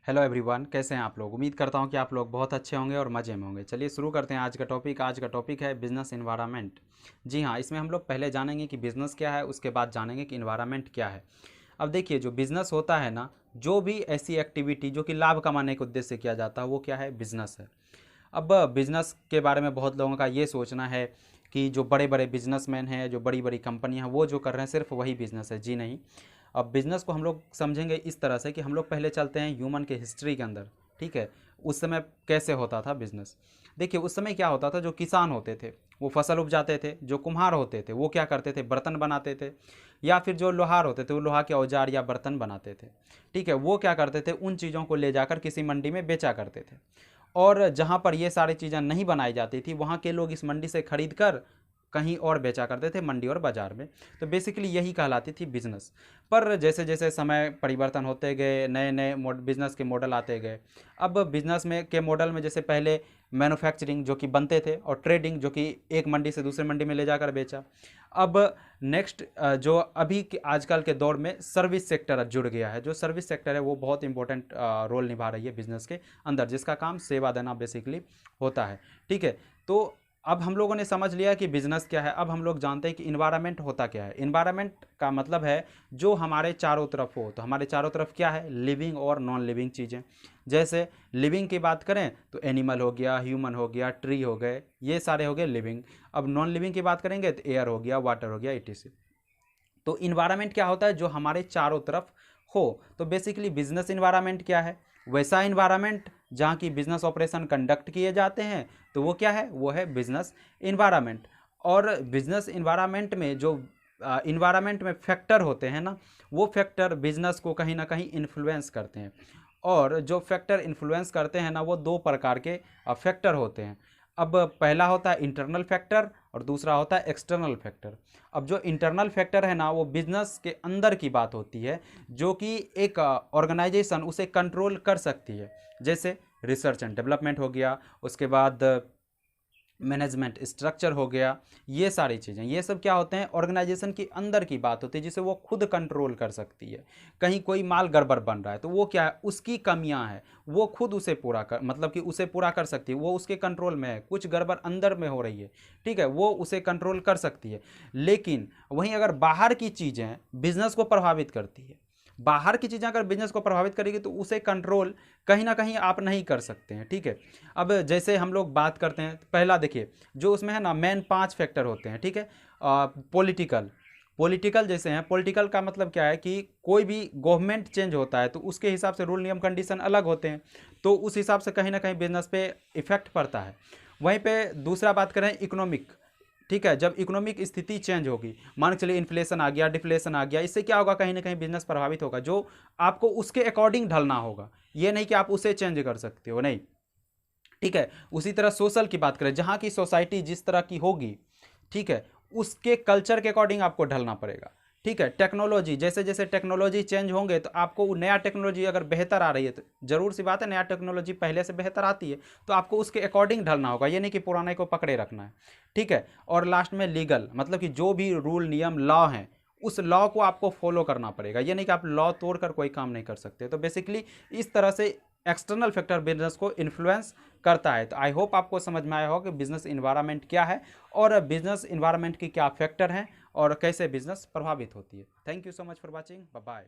Hello everyone, कैसे हैं आप लोग। उम्मीद करता हूं कि आप लोग बहुत अच्छे होंगे और मज़े में होंगे। चलिए शुरू करते हैं आज का टॉपिक। आज का टॉपिक है बिजनेस इन्वायरमेंट। जी हाँ, इसमें हम लोग पहले जानेंगे कि बिज़नेस क्या है, उसके बाद जानेंगे कि इन्वायरमेंट क्या है। अब देखिए, जो बिज़नेस होता है ना, जो भी ऐसी एक्टिविटी जो कि लाभ कमाने के उद्देश्य से किया जाता है, वो क्या है, बिज़नेस है। अब बिज़नेस के बारे में बहुत लोगों का ये सोचना है कि जो बड़े बड़े बिजनेसमैन हैं, जो बड़ी बड़ी कंपनियां हैं, वो जो कर रहे हैं सिर्फ वही बिज़नेस है। जी नहीं। अब बिज़नेस को हम लोग समझेंगे इस तरह से कि हम लोग पहले चलते हैं ह्यूमन के हिस्ट्री के अंदर। ठीक है, उस समय कैसे होता था बिज़नेस। देखिए, उस समय क्या होता था, जो किसान होते थे वो फसल उपजाते थे, जो कुम्हार होते थे वो क्या करते थे, बर्तन बनाते थे, या फिर जो लोहार होते थे वो लोहा के औजार या बर्तन बनाते थे। ठीक है, वो क्या करते थे, उन चीज़ों को ले जाकर किसी मंडी में बेचा करते थे। और जहाँ पर ये सारी चीज़ें नहीं बनाई जाती थी, वहाँ के लोग इस मंडी से खरीद कर कहीं और बेचा करते थे, मंडी और बाज़ार में। तो बेसिकली यही कहलाती थी बिज़नेस। पर जैसे जैसे समय परिवर्तन होते गए, नए नए बिज़नेस के मॉडल आते गए। अब बिज़नेस में के मॉडल में जैसे पहले मैन्युफैक्चरिंग जो कि बनते थे, और ट्रेडिंग जो कि एक मंडी से दूसरे मंडी में ले जाकर बेचा। अब नेक्स्ट जो अभी के आजकल के दौर में सर्विस सेक्टर जुड़ गया है। जो सर्विस सेक्टर है वो बहुत इंपॉर्टेंट रोल निभा रही है बिज़नेस के अंदर, जिसका काम सेवा देना बेसिकली होता है। ठीक है, तो अब हम लोगों ने समझ लिया कि बिजनेस क्या है। अब हम लोग जानते हैं कि इन्वायरमेंट होता क्या है। इन्वायरमेंट का मतलब है जो हमारे चारों तरफ हो। तो हमारे चारों तरफ क्या है, लिविंग और नॉन लिविंग चीज़ें। जैसे लिविंग की बात करें तो एनिमल हो गया, ह्यूमन हो गया, ट्री हो गए, ये सारे हो गए लिविंग। अब नॉन लिविंग की बात करेंगे तो एयर हो गया, वाटर हो गया, इटीसी। तो इन्वायरमेंट क्या होता है, जो हमारे चारों तरफ हो। तो बेसिकली बिजनेस इन्वायरमेंट क्या है, वैसा इन्वायरमेंट जहाँ की बिजनेस ऑपरेशन कंडक्ट किए जाते हैं, तो वो क्या है, वो है बिजनेस इन्वायरमेंट। और बिजनेस इन्वायरमेंट में जो इन्वायरमेंट में फैक्टर होते हैं ना, वो फैक्टर बिजनेस को कहीं ना कहीं इन्फ्लुएंस करते हैं। और जो फैक्टर इन्फ्लुएंस करते हैं ना, वो दो प्रकार के फैक्टर होते हैं। अब पहला होता है इंटरनल फैक्टर और दूसरा होता है एक्सटर्नल फैक्टर। अब जो इंटरनल फैक्टर है ना, वो बिजनेस के अंदर की बात होती है, जो कि एक ऑर्गेनाइजेशन उसे कंट्रोल कर सकती है। जैसे रिसर्च एंड डेवलपमेंट हो गया, उसके बाद मैनेजमेंट स्ट्रक्चर हो गया। ये सारी चीज़ें, ये सब क्या होते हैं, ऑर्गेनाइजेशन के अंदर की बात होती है, जिसे वो खुद कंट्रोल कर सकती है। कहीं कोई माल गड़बड़ बन रहा है तो वो क्या है, उसकी कमियां हैं, वो खुद उसे पूरा कर, मतलब कि उसे पूरा कर सकती है, वो उसके कंट्रोल में है। कुछ गड़बड़ अंदर में हो रही है, ठीक है, वो उसे कंट्रोल कर सकती है। लेकिन वहीं अगर बाहर की चीज़ें बिजनेस को प्रभावित करती है, बाहर की चीज़ें अगर बिजनेस को प्रभावित करेगी, तो उसे कंट्रोल कहीं ना कहीं आप नहीं कर सकते हैं। ठीक है, अब जैसे हम लोग बात करते हैं, पहला देखिए, जो उसमें है ना, मेन 5 फैक्टर होते हैं। ठीक है, पॉलिटिकल पॉलिटिकल जैसे हैं, पॉलिटिकल का मतलब क्या है कि कोई भी गवर्नमेंट चेंज होता है तो उसके हिसाब से रूल नियम कंडीशन अलग होते हैं, तो उस हिसाब से कहीं ना कहीं बिजनेस पे इफेक्ट पड़ता है। वहीं पे दूसरा बात करें, इकोनॉमिक। ठीक है, जब इकोनॉमिक स्थिति चेंज होगी, मान के चलिए इन्फ्लेशन आ गया, डिफ्लेशन आ गया, इससे क्या होगा, कहीं ना कहीं बिजनेस प्रभावित होगा। जो आपको उसके अकॉर्डिंग ढलना होगा, ये नहीं कि आप उसे चेंज कर सकते हो, नहीं। ठीक है, उसी तरह सोशल की बात करें, जहाँ की सोसाइटी जिस तरह की होगी, ठीक है, उसके कल्चर के अकॉर्डिंग आपको ढलना पड़ेगा। ठीक है, टेक्नोलॉजी, जैसे जैसे टेक्नोलॉजी चेंज होंगे, तो आपको नया टेक्नोलॉजी अगर बेहतर आ रही है, तो जरूर सी बात है, नया टेक्नोलॉजी पहले से बेहतर आती है, तो आपको उसके अकॉर्डिंग ढलना होगा, ये नहीं कि पुराने को पकड़े रखना है। ठीक है, और लास्ट में लीगल, मतलब कि जो भी रूल नियम लॉ हैं, उस लॉ को आपको फॉलो करना पड़ेगा, ये नहीं कि आप लॉ तोड़कर कोई काम नहीं कर सकते। तो बेसिकली इस तरह से एक्सटर्नल फैक्टर बिजनेस को इन्फ्लुएंस करता है। तो आई होप आपको समझ में आया होगा कि बिजनेस इन्वायरमेंट क्या है, और बिजनेस इन्वायरमेंट के क्या फैक्टर हैं, और कैसे बिजनेस प्रभावित होती है। Thank you so much for watching, bye bye.